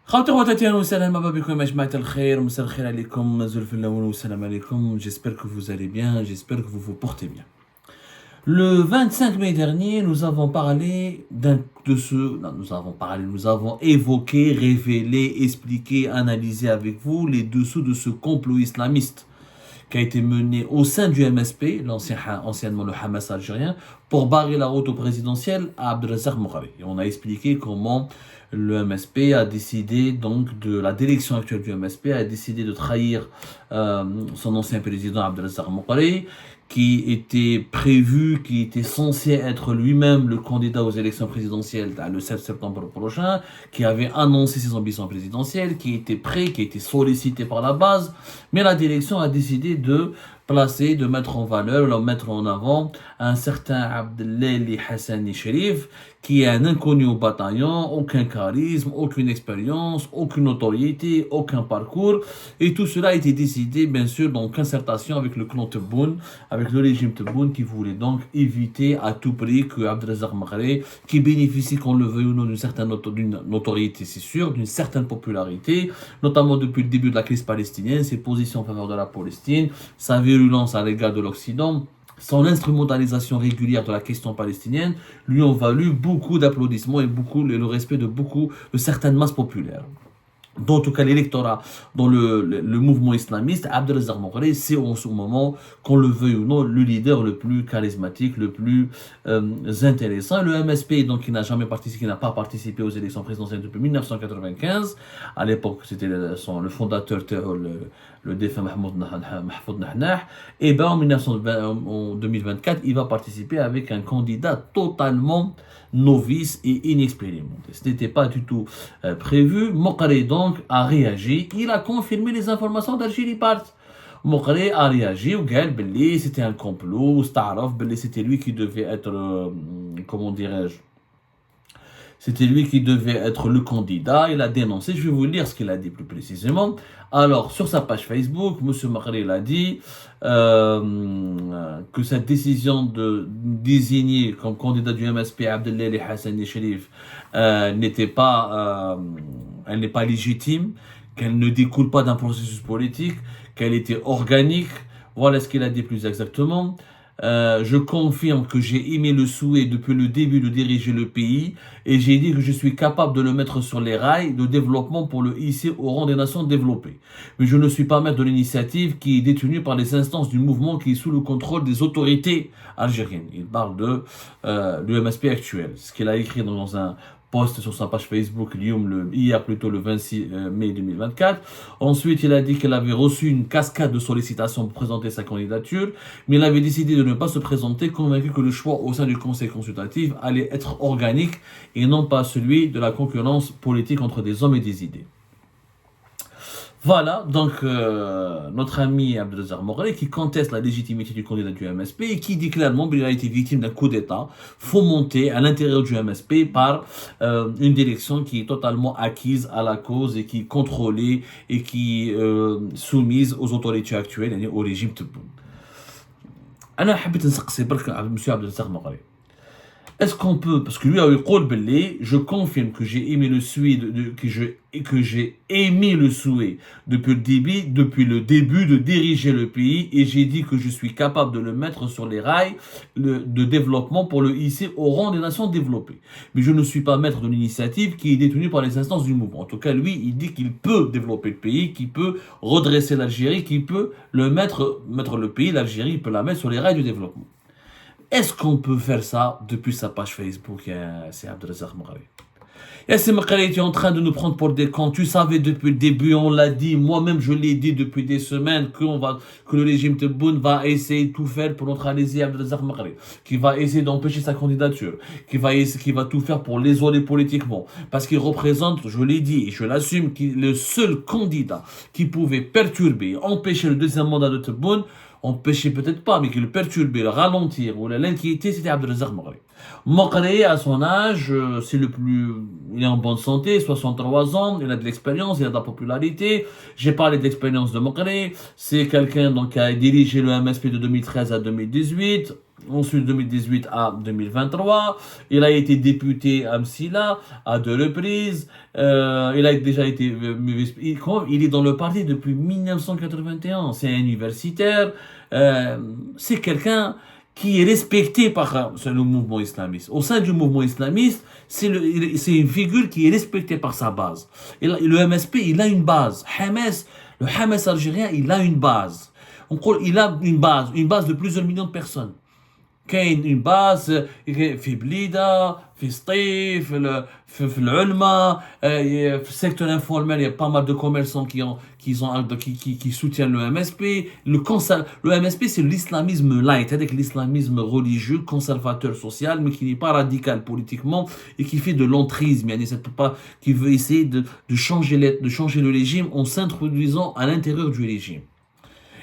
خاوتي خواتاتي اهلا وسهلا مرحبا بكم يا جماعة الخير مساء الخير عليكم زول في الاول والسلام عليكم. J'espère que vous allez bien, j'espère que vous vous portez bien. Le 25 mai dernier, nous avons parlé nous avons évoqué, révélé, expliqué, analysé avec vous les dessous de ce complot islamiste qui a été mené au sein du MSP, anciennement le Hamas algérien, pour barrer la route au présidentiel à Abdelrazak Moukhabi. Et on a expliqué comment le MSP a décidé, donc de la direction actuelle du MSP a décidé de trahir son ancien président Abdelrazak Moukhabi, qui était prévu, qui était censé être lui-même le candidat aux élections présidentielles le 7 septembre prochain, qui avait annoncé ses ambitions présidentielles, qui était prêt, qui était sollicité par la base, mais la direction a décidé de placer, de mettre en valeur, de mettre en avant un certain Abdelali Hassani Sherif, qui est un inconnu au bataillon, aucun charisme, aucune expérience, aucune autorité, aucun parcours. Et tout cela a été décidé, bien sûr, en concertation avec le clan Tebboune, avec le régime Tebboune, qui voulait donc éviter à tout prix que Abdelrazak Moukhabi, qui bénéficie, qu'on le veuille ou non, d'une certaine notoriété, c'est sûr, d'une certaine popularité, notamment depuis le début de la crise palestinienne, ses positions en faveur de la Palestine, sa virulence à l'égard de l'Occident, son instrumentalisation régulière de la question palestinienne lui ont valu beaucoup d'applaudissements et le respect de certaines masses populaires. Dans tout cas, l'électorat, dans le mouvement islamiste, Abdelrazak Moukhabi, c'est en ce moment, qu'on le veuille ou non, le leader le plus charismatique, le plus intéressant. Le MSP, donc, qui n'a pas participé aux élections présidentielles depuis 1995. À l'époque, c'était le fondateur, le défunt Mahfoud Nahnah. Et bien, en 2024, il va participer avec un candidat totalement novice et inexpérimenté. Ce n'était pas du tout prévu. Moukhabi donc a réagi, il a confirmé les informations d'Algérie Part. Moukhabi a réagi, c'était un complot, c'était lui qui devait être, comment dirais-je, c'était lui qui devait être le candidat. Il a dénoncé, je vais vous lire ce qu'il a dit plus précisément. Alors, sur sa page Facebook, M. Moukhabi a dit que cette décision de désigner comme candidat du MSP Abdelali Hassani Sherif elle n'est pas légitime, qu'elle ne découle pas d'un processus politique, qu'elle était organique. Voilà ce qu'il a dit plus exactement. Je confirme que j'ai émis le souhait depuis le début de diriger le pays et j'ai dit que je suis capable de le mettre sur les rails de développement pour le hisser au rang des nations développées. Mais je ne suis pas maître de l'initiative qui est détenue par les instances du mouvement qui est sous le contrôle des autorités algériennes. Il parle de l'UMSP actuel. Ce qu'il a écrit dans un post sur sa page Facebook hier plutôt le 26 mai 2024. Ensuite, il a dit qu'il avait reçu une cascade de sollicitations pour présenter sa candidature, mais il avait décidé de ne pas se présenter, convaincu que le choix au sein du conseil consultatif allait être organique et non pas celui de la concurrence politique entre des hommes et des idées. Voilà, donc notre ami Abdelrazak Moukhabi qui conteste la légitimité du candidat du MSP et qui dit clairement qu'il a été victime d'un coup d'État fomenté à l'intérieur du MSP par une direction qui est totalement acquise à la cause et qui est contrôlée et qui est soumise aux autorités actuelles, au régime Tebboune. أنا حبيت نسقسي برك monsieur Abdelrazak Moukhabi. Est-ce qu'on peut, parce que lui a eu Belé, je confirme que j'ai émis le souhait depuis le début de diriger le pays et j'ai dit que je suis capable de le mettre sur les rails de développement pour le hisser au rang des nations développées. Mais je ne suis pas maître de l'initiative qui est détenue par les instances du mouvement. En tout cas, lui, il dit qu'il peut développer le pays, qu'il peut redresser l'Algérie, qu'il peut mettre le pays, l'Algérie, il peut la mettre sur les rails du développement. Est-ce qu'on peut faire ça depuis sa page Facebook, c'est Abdelrazak Moukhabi? Yassine Moukhabi était en train de nous prendre pour des cons. Tu savais depuis le début, on l'a dit, moi-même je l'ai dit depuis des semaines, que le régime Tebboune va essayer de tout faire pour neutraliser Abdelrazak Moukhabi, qui va essayer d'empêcher sa candidature, qui va tout faire pour l'isoler politiquement. Parce qu'il représente, je l'ai dit et je l'assume, le seul candidat qui pouvait perturber, empêcher le deuxième mandat de Tebboune. Empêcher peut-être pas, mais qui le perturber, le ralentir ou l'inquiéter, c'était Abdelrazak Moukhabi. Moukhabi, à son âge, il est en bonne santé, 63 ans, il a de l'expérience, il a de la popularité. J'ai parlé de l'expérience de Moukhabi. C'est quelqu'un qui a dirigé le MSP de 2013 à 2018. ensuite 2018 à 2023. Il a été député à Msila à 2 reprises. Il a déjà été... il est dans le parti depuis 1981. C'est un universitaire. C'est quelqu'un qui est respecté par le mouvement islamiste. Au sein du mouvement islamiste, c'est une figure qui est respectée par sa base. Et le MSP, il a une base. Le Hamas algérien, il a une base. Il a une base de plusieurs millions de personnes. كاين une base في بليده في سطيف في العلمة في السيكتور informel il y a pas mal de commerçants qui soutiennent le MSP. Le MSP c'est l'islamisme light, c'est l'islamisme religieux conservateur social mais qui n'est pas radical politiquement et qui fait de l'entrisme, qui veut essayer de changer le régime en s'introduisant à l'intérieur du régime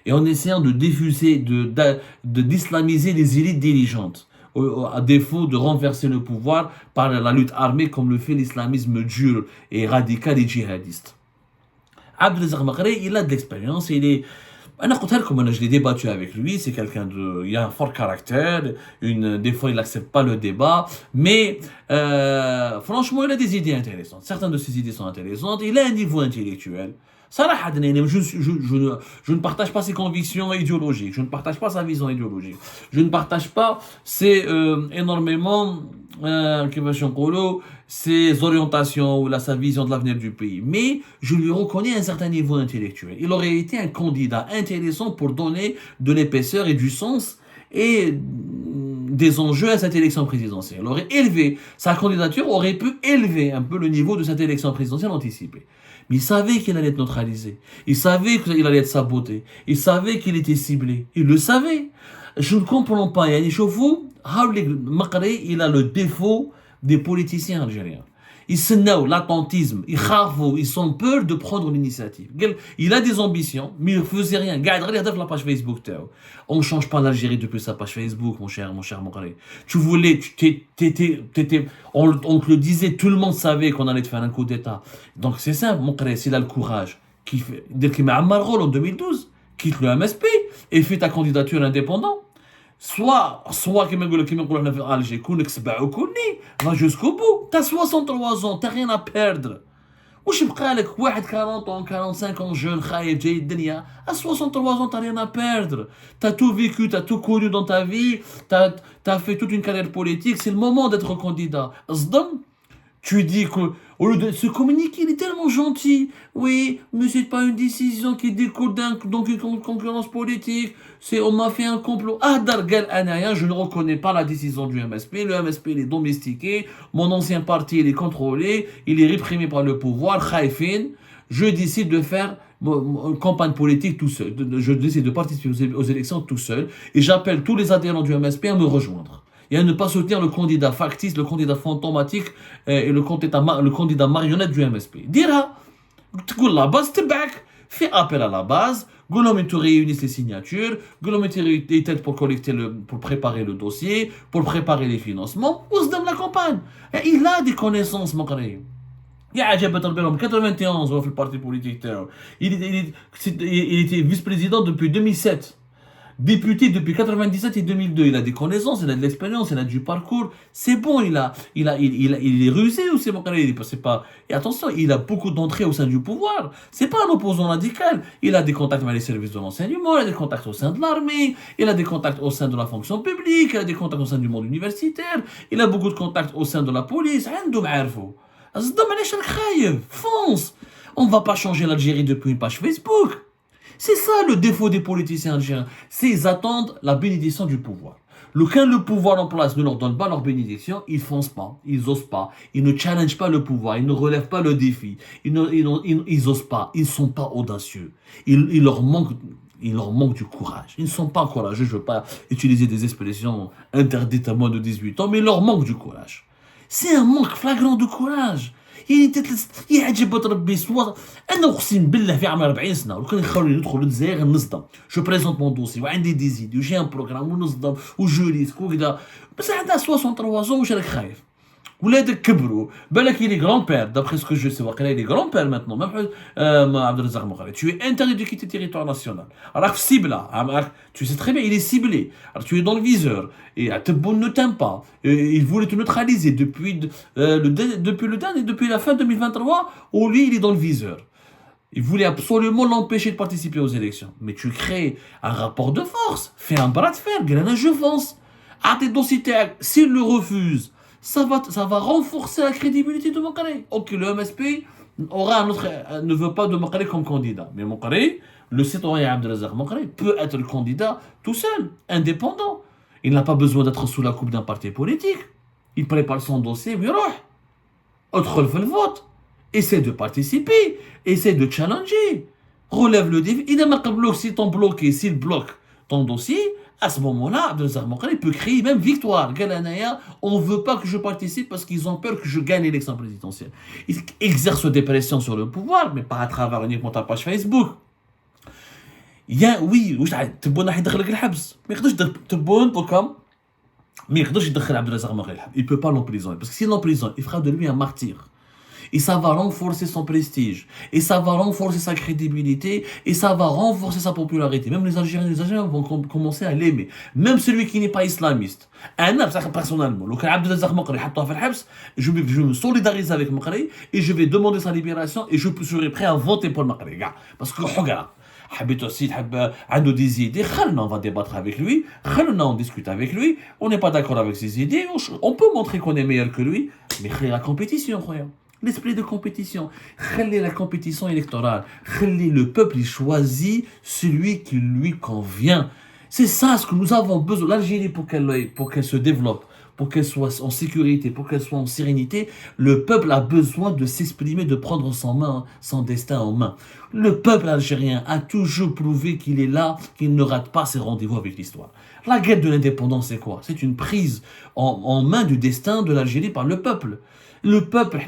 et en essayant de diffuser, d'islamiser les élites dirigeantes, à défaut de renverser le pouvoir par la lutte armée comme le fait l'islamisme dur et radical et djihadiste. Abdelrazak Maghri, il a de l'expérience, je l'ai débattu avec lui, c'est quelqu'un il a un fort caractère, des fois il n'accepte pas le débat, mais franchement il a des idées intéressantes, certaines de ses idées sont intéressantes, il a un niveau intellectuel. صراحة je ne partage pas ses convictions idéologiques, je ne partage pas sa vision idéologique, je ne partage pas énormément ses orientations ou sa vision de l'avenir du pays, mais je lui reconnais un certain niveau intellectuel. Il aurait été un candidat intéressant pour donner de l'épaisseur et du sens et des enjeux à cette élection présidentielle. Sa candidature aurait pu élever un peu le niveau de cette élection présidentielle anticipée. Mais il savait qu'il allait être neutralisé. Il savait qu'il allait être saboté. Il savait qu'il était ciblé. Il le savait. Je ne comprends pas. Il a le défaut des politiciens algériens. Ils se nauent, l'attentisme, ils sont peur de prendre l'initiative. Il a des ambitions, mais il ne faisait rien. Regarde la page Facebook. On ne change pas l'Algérie depuis sa page Facebook, mon cher Mokhari. Tu voulais, on te le disait, tout le monde savait qu'on allait te faire un coup d'État. Donc c'est simple, Mokhari, s'il a le courage, dès qu'il m'a Ammar en 2012, quitte le MSP et fait ta candidature indépendante. Soit كما نقولوا احنا في الجي كونك سبع وكوني va jusqu'au bout. T'as 63 ans, t'as rien à perdre. وش بقى لك واحد 40 ans 45 ans jeune خايف جاي الدنيا à 63 ans t'as rien à perdre. T'as tout vécu, t'as tout connu dans ta vie, t'as fait toute une carrière politique, c'est le moment d'être candidat. اصدم tu dis qu'au lieu de se communiquer, il est tellement gentil. Oui, mais c'est pas une décision qui découle d'une concurrence politique. On m'a fait un complot. Je ne reconnais pas la décision du MSP. Le MSP, il est domestiqué. Mon ancien parti, il est contrôlé. Il est réprimé par le pouvoir. Khaïfin. Je décide de faire une campagne politique tout seul. Je décide de participer aux élections tout seul. Et j'appelle tous les adhérents du MSP à me rejoindre. Et à ne pas soutenir le candidat factice, le candidat fantomatique et le candidat marionnette du MSP. Dira, la base تبعك, fais appel à la base, Goulom tu réunissent les signatures, Goulom tu réunissent têtes pour préparer le dossier, pour préparer les financements, ou se donne la campagne. Et il a des connaissances, mon frère. Il y a 91 dans le parti politique. Il était vice-président depuis 2007. Député depuis 97 et 2002, il a des connaissances, il a de l'expérience, il a du parcours. C'est bon, il est rusé ou c'est bon, et attention, il a beaucoup d'entrées au sein du pouvoir. C'est pas un opposant radical. Il a des contacts avec les services de l'enseignement, il a des contacts au sein de l'armée, il a des contacts au sein de la fonction publique, il a des contacts au sein du monde universitaire, il a beaucoup de contacts au sein de la police. Fonce. On ne va pas changer l'Algérie depuis une page Facebook. C'est ça le défaut des politiciens algériens. C'est qu'ils attendent la bénédiction du pouvoir. Quand le pouvoir en place ne leur donne pas leur bénédiction, ils foncent pas, ils osent pas, ils ne challengent pas le pouvoir, ils ne relèvent pas le défi, ils osent pas, ils sont pas audacieux. Il leur manque du courage. Ils ne sont pas courageux, je veux pas utiliser des expressions interdites à moins de 18 ans, mais il leur manque du courage. C'est un manque flagrant de courage. يعجب ربي سوا انا اقسم بالله في عمر 40 سنه وكان يخلوني ندخل للجزائر نصدم جو بريزونت مون دوسي وعندي دي زيدي وجي ان بروغرام ونصدم وجوريسك وكذا بس عندها 63 واش راك خايف ولادك كبروا بالك il est grand-père d'après ce que je sais واقيلا il est grand-père maintenant même عبد الرزاق مقري tu es interdit de quitter le territoire national راك في cible tu sais très bien il est ciblé alors tu es dans le viseur et Tebboune ne t'aime pas il voulait te neutraliser depuis depuis la fin 2023 où lui il est dans le viseur. Il voulait absolument l'empêcher de participer aux élections. Mais tu crées un rapport de force, fais un bras de fer, je fonce. À tes dossiers, s'il le refuse, ça va renforcer la crédibilité de Mokare. Ok, le MSP ne veut pas de Mokare comme candidat. Mais Mokare, le citoyen Abdelazar Mokare, peut être le candidat tout seul, indépendant. Il n'a pas besoin d'être sous la coupe d'un parti politique. Il prépare son dossier, il autre le vote. Essaie de participer, essaie de challenger, relève le défi. Si t'en bloqué, s'il bloque ton dossier, à ce moment-là, Abdelazar Mokare peut créer même victoire. On ne veut pas que je participe parce qu'ils ont peur que je gagne l'élection présidentielle. Ils exercent des pressions sur le pouvoir, mais pas à travers uniquement ta page Facebook. Oui, تبون راح يدخلك الحبس ما يقدرش تبون طوكم ما يقدرش يدخل عبد الرزاق مغري الحبس. Il peut pas l'emprisonner parce que s'il l'emprisonne, il fera de lui un martyr. Et ça va renforcer son prestige, et ça va renforcer sa crédibilité, et ça va renforcer sa popularité. Même les Algériens vont commencer à l'aimer. Même celui qui n'est pas islamiste. Personnellement, je me solidarise avec Mokri et je vais demander sa libération et je serai prêt à voter pour Mokri. Parce que, regarde, عنده des idées, on va débattre avec lui, on discute avec lui, on n'est pas d'accord avec ses idées, on peut montrer qu'on est meilleur que lui, mais la compétition, l'esprit de compétition, la compétition électorale, le peuple il choisit celui qui lui convient. C'est ça ce que nous avons besoin. L'Algérie, pour qu'elle se développe, pour qu'elle soit en sécurité, pour qu'elle soit en sérénité, le peuple a besoin de s'exprimer, de prendre son destin en main. Le peuple algérien a toujours prouvé qu'il est là, qu'il ne rate pas ses rendez-vous avec l'histoire. La guerre de l'indépendance, c'est quoi? C'est une prise en main du destin de l'Algérie par le peuple. Le peuple,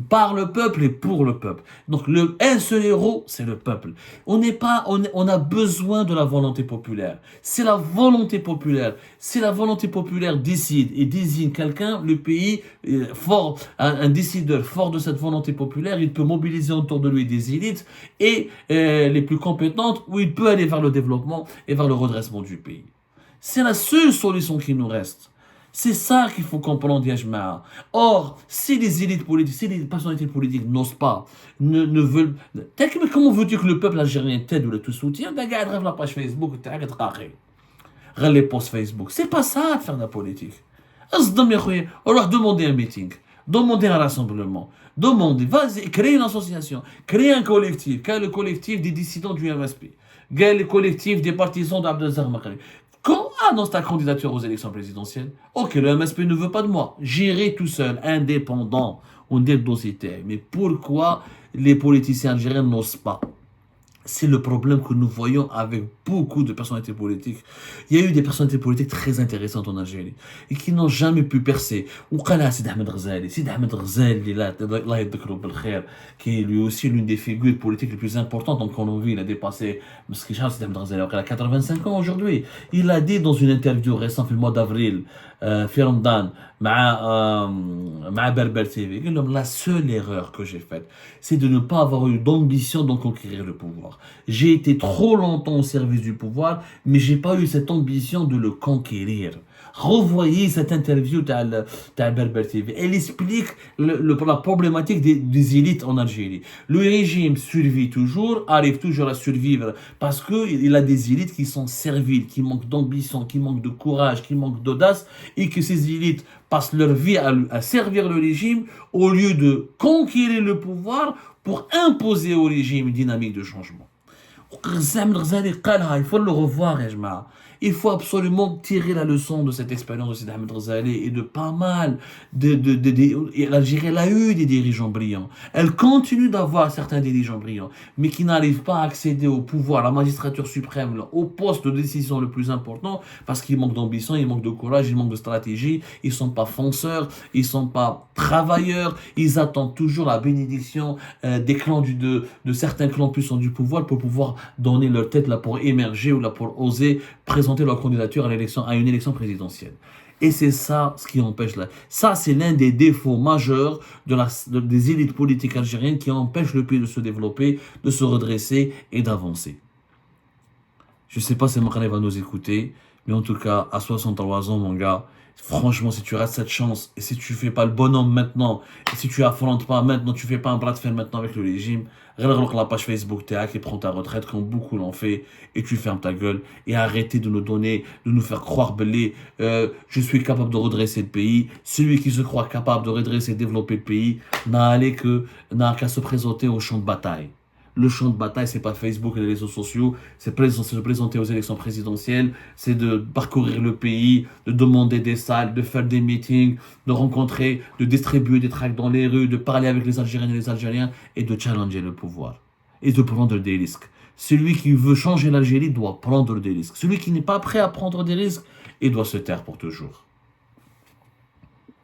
par le peuple et pour le peuple. Donc un seul héros, c'est le peuple. On a besoin de la volonté populaire. C'est la volonté populaire. Si la volonté populaire décide et désigne quelqu'un, le pays fort, un décideur fort de cette volonté populaire, il peut mobiliser autour de lui des élites et les plus compétentes, où il peut aller vers le développement et vers le redressement du pays. C'est la seule solution qui nous reste. C'est ça qu'il faut comprendre, Yajma. Or, si les élites politiques, si les personnalités politiques n'osent pas, ne veulent... Comment veux-tu que le peuple algérien t'aide ou te soutient? Regarde la page Facebook, regarde les posts Facebook. C'est pas ça de faire de la politique. Alors, demandez un meeting, demandez un rassemblement, demandez, vas-y, créez une association, créez un collectif, créez le collectif des dissidents du MSP, créez le collectif des partisans d'Abdelazar Maqri. Quand annonce ta candidature aux élections présidentielles, ok, le MSP ne veut pas de moi, j'irai tout seul, indépendant, on dit le dossier. Mais pourquoi les politiciens algériens n'osent pas? C'est le problème que nous voyons avec beaucoup de personnalités politiques. Il y a eu des personnalités politiques très intéressantes en Algérie et qui n'ont jamais pu percer. Sid Ahmed Ghazali, qui est lui aussi l'une des figures politiques les plus importantes en Colombie. Il a dépassé, Sid Ahmed Ghazali, il a 85 ans aujourd'hui. Il a dit dans une interview récente, le mois d'avril, في رمضان مع بربر TV, la seule erreur que j'ai faite, c'est de ne pas avoir eu d'ambition de conquérir le pouvoir. J'ai été trop longtemps au service du pouvoir, mais j'ai pas eu cette ambition de le conquérir. Revoyez cette interview de Berber TV. Elle explique la problématique des élites en Algérie. Le régime survit toujours, arrive toujours à survivre parce qu'il a des élites qui sont serviles, qui manquent d'ambition, qui manquent de courage, qui manquent d'audace et que ces élites passent leur vie à servir le régime au lieu de conquérir le pouvoir pour imposer au régime une dynamique de changement. Il faut le revoir, il faut absolument tirer la leçon de cette expérience de Sid Ahmed Ghazali et de pas mal l'Algérie, elle a eu des dirigeants brillants. Elle continue d'avoir certains dirigeants brillants, mais qui n'arrivent pas à accéder au pouvoir, à la magistrature suprême, au poste de décision le plus important, parce qu'ils manquent d'ambition, ils manquent de courage, ils manquent de stratégie, ils sont pas fonceurs, ils sont pas travailleurs, ils attendent toujours la bénédiction des clans de certains clans puissants du pouvoir pour pouvoir donner leur tête là pour émerger ou là pour oser présenter leur candidature à une élection présidentielle. Et c'est ça ce qui empêche là. Ça, c'est l'un des défauts majeurs des élites politiques algériennes qui empêchent le pays de se développer, de se redresser et d'avancer. Je ne sais pas si Mokhane va nous écouter, mais en tout cas, à 63 ans, mon gars, franchement, si tu rates cette chance, et si tu fais pas le bonhomme maintenant, et si tu affrontes pas maintenant, tu fais pas un bras de fer maintenant avec le régime, regarde la page Facebook Théâtre et prends ta retraite, comme beaucoup l'ont fait, et tu fermes ta gueule, et arrêtez de nous donner, de nous faire croire, belé, je suis capable de redresser le pays. Celui qui se croit capable de redresser et développer le pays, n'a qu'à se présenter au champ de bataille. Le champ de bataille, c'est pas Facebook et les réseaux sociaux, c'est se présenter aux élections présidentielles, c'est de parcourir le pays, de demander des salles, de faire des meetings, de rencontrer, de distribuer des tracts dans les rues, de parler avec les Algériennes et les Algériens et de challenger le pouvoir et de prendre des risques. Celui qui veut changer l'Algérie doit prendre des risques. Celui qui n'est pas prêt à prendre des risques, il doit se taire pour toujours.